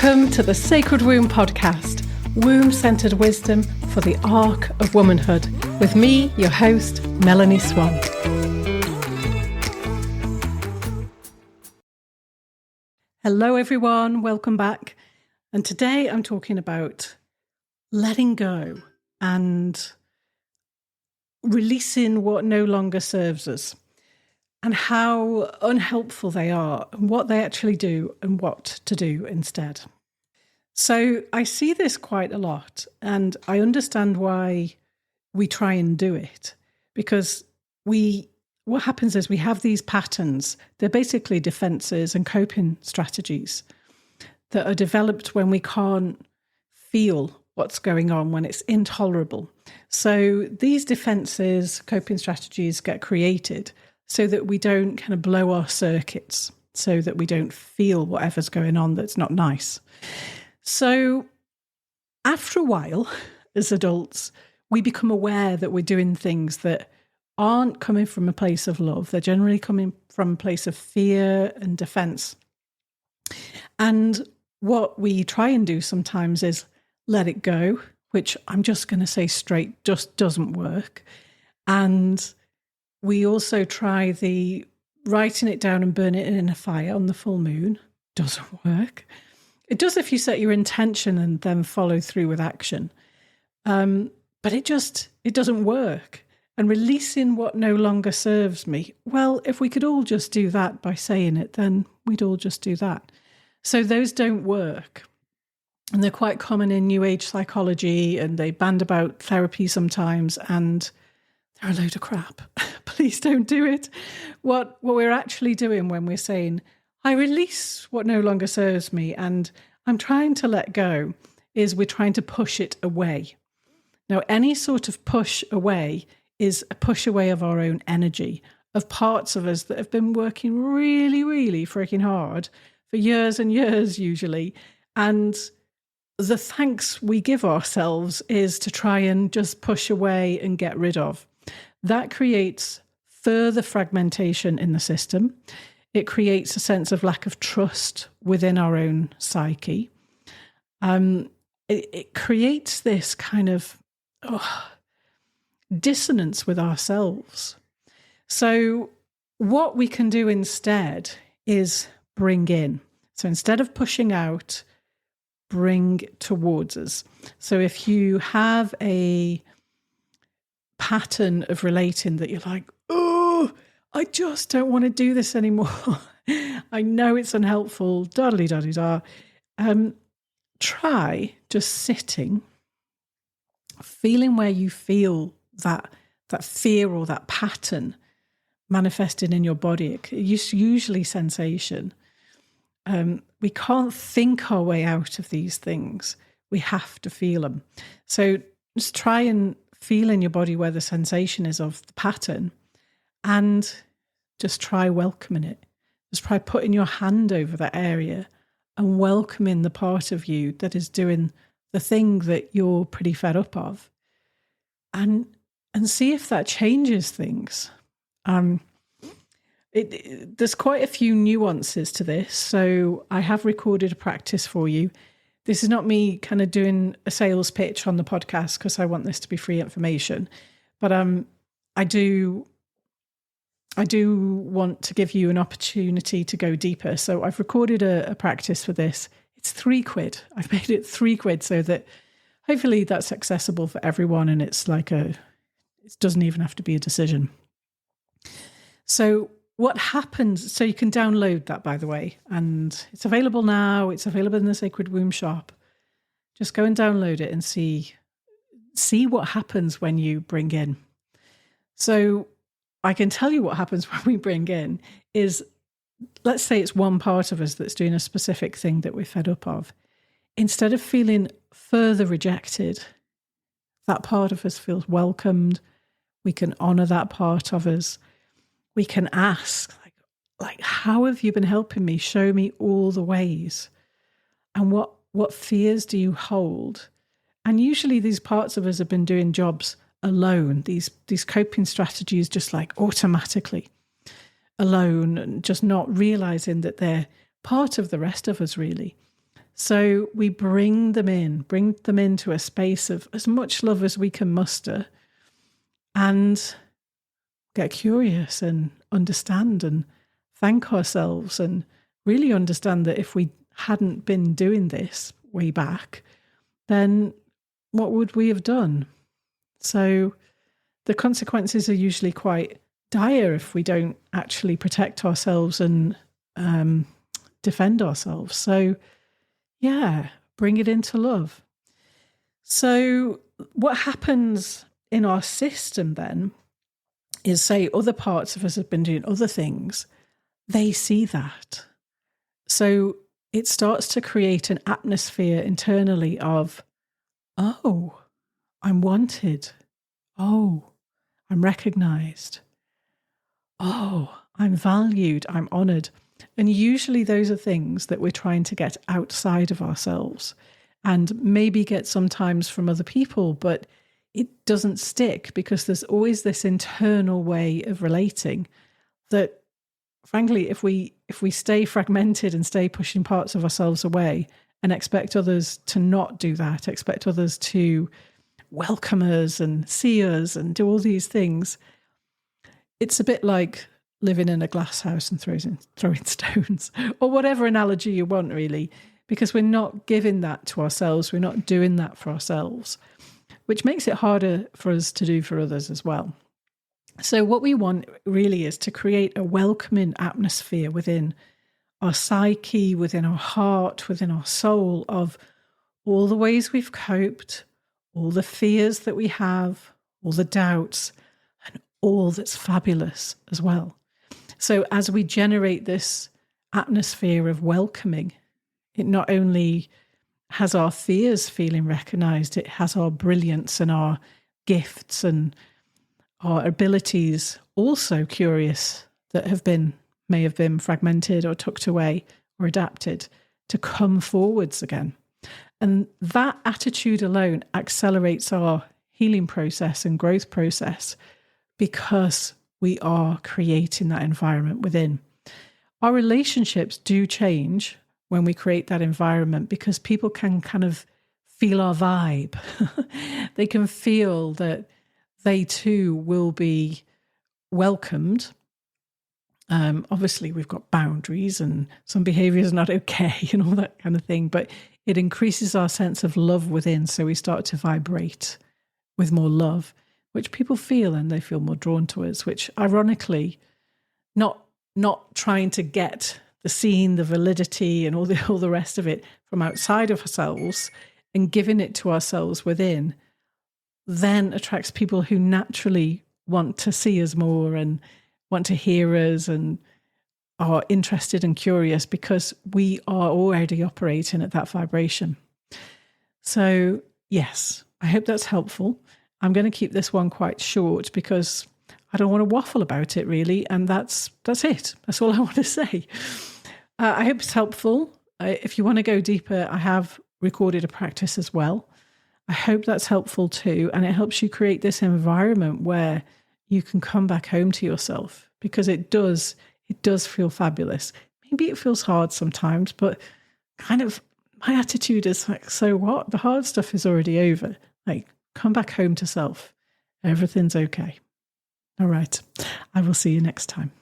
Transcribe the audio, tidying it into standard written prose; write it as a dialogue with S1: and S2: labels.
S1: Welcome to the Sacred Womb podcast, womb-centered wisdom for the arc of womanhood, with me, your host, Melanie Swan. Hello everyone, welcome back. And today I'm talking about letting go and releasing what no longer serves us, and how unhelpful they are, and what they actually do, and what to do instead. So I see this quite a lot, and I understand why we try and do it, because what happens is we have these patterns. They're basically defenses and coping strategies that are developed when we can't feel what's going on, when it's intolerable. So these defenses, coping strategies get created so that we don't kind of blow our circuits, so that we don't feel whatever's going on that's not nice. So after a while, as adults, we become aware that we're doing things that aren't coming from a place of love. They're generally coming from a place of fear and defense. And what we try and do sometimes is let it go, which I'm just going to say straight, just doesn't work. And we also try the writing it down and burn it in a fire on the full moon. Doesn't work. It does if you set your intention and then follow through with action. But it doesn't work. And releasing what no longer serves me, well, if we could all just do that by saying it, then we'd all just do that. So those don't work. And they're quite common in New Age psychology, and they band about therapy sometimes, and they're a load of crap. Please don't do it. What we're actually doing when we're saying, I release what no longer serves me and I'm trying to let go, is we're trying to push it away. Now, any sort of push away is a push away of our own energy, of parts of us that have been working really, really freaking hard for years and years usually. And the thanks we give ourselves is to try and just push away and get rid of. That creates further fragmentation in the system. It creates a sense of lack of trust within our own psyche. It creates this kind of dissonance with ourselves. So what we can do instead is bring in. So instead of pushing out, bring towards us. So if you have a pattern of relating that you're like, oh, I just don't want to do this anymore. I know it's unhelpful, da-da-da-da-da. Try just sitting, feeling where you feel that fear or that pattern manifested in your body. It's usually sensation. We can't think our way out of these things. We have to feel them. So just try and feel in your body where the sensation is of the pattern, and just try welcoming it. Just try putting your hand over that area and welcoming the part of you that is doing the thing that you're pretty fed up of, and see if that changes things. There's quite a few nuances to this, so I have recorded a practice for you. This is not me kind of doing a sales pitch on the podcast, because I want this to be free information. But I do want to give you an opportunity to go deeper. So I've recorded a practice for this. It's £3. I've made it £3 so that hopefully that's accessible for everyone, and it's like it doesn't even have to be a decision. So what happens, so you can download that, by the way, and it's available now. It's available in the Sacred Womb shop. Just go and download it and see what happens when you bring in. So I can tell you what happens when we bring in is, let's say it's one part of us that's doing a specific thing that we're fed up of. Instead of feeling further rejected, that part of us feels welcomed. We can honor that part of us. We can ask, like, how have you been helping me? Show me all the ways. And what fears do you hold? And usually these parts of us have been doing jobs alone, these coping strategies just like automatically alone, and just not realizing that they're part of the rest of us, really. So we bring them into a space of as much love as we can muster, and get curious and understand and thank ourselves, and really understand that if we hadn't been doing this way back, then what would we have done? So the consequences are usually quite dire if we don't actually protect ourselves and defend ourselves. So yeah, bring it into love. So what happens in our system then is, say, other parts of us have been doing other things. They see that. So it starts to create an atmosphere internally of, oh, I'm wanted. Oh, I'm recognized. Oh, I'm valued. I'm honored. And usually those are things that we're trying to get outside of ourselves, and maybe get sometimes from other people, but it doesn't stick because there's always this internal way of relating that, frankly, if we stay fragmented and stay pushing parts of ourselves away and expect others to not do that, expect others to welcome us and see us and do all these things, it's a bit like living in a glass house and throwing stones, or whatever analogy you want, really, because we're not giving that to ourselves. We're not doing that for ourselves, which makes it harder for us to do for others as well. So what we want really is to create a welcoming atmosphere within our psyche, within our heart, within our soul, of all the ways we've coped, all the fears that we have, all the doubts, and all that's fabulous as well. So as we generate this atmosphere of welcoming, it not only has our fears feeling recognized, it has our brilliance and our gifts and our abilities also curious that may have been fragmented or tucked away or adapted to come forwards again. And that attitude alone accelerates our healing process and growth process, because we are creating that environment within. Our relationships do change when we create that environment, because people can kind of feel our vibe. They can feel that they too will be welcomed. Obviously, we've got boundaries and some behavior is not okay and all that kind of thing, but it increases our sense of love within. So we start to vibrate with more love, which people feel, and they feel more drawn to us, which ironically, not trying to get the scene, the validity and all the rest of it from outside of ourselves and giving it to ourselves within, then attracts people who naturally want to see us more and want to hear us and are interested and curious, because we are already operating at that vibration. So yes, I hope that's helpful. I'm going to keep this one quite short because I don't want to waffle about it really. And that's it. That's all I want to say. I hope it's helpful. If you want to go deeper, I have recorded a practice as well. I hope that's helpful too. And it helps you create this environment where you can come back home to yourself, because it does feel fabulous. Maybe it feels hard sometimes, but kind of my attitude is like, so what? The hard stuff is already over. Like, come back home to self. Everything's okay. All right. I will see you next time.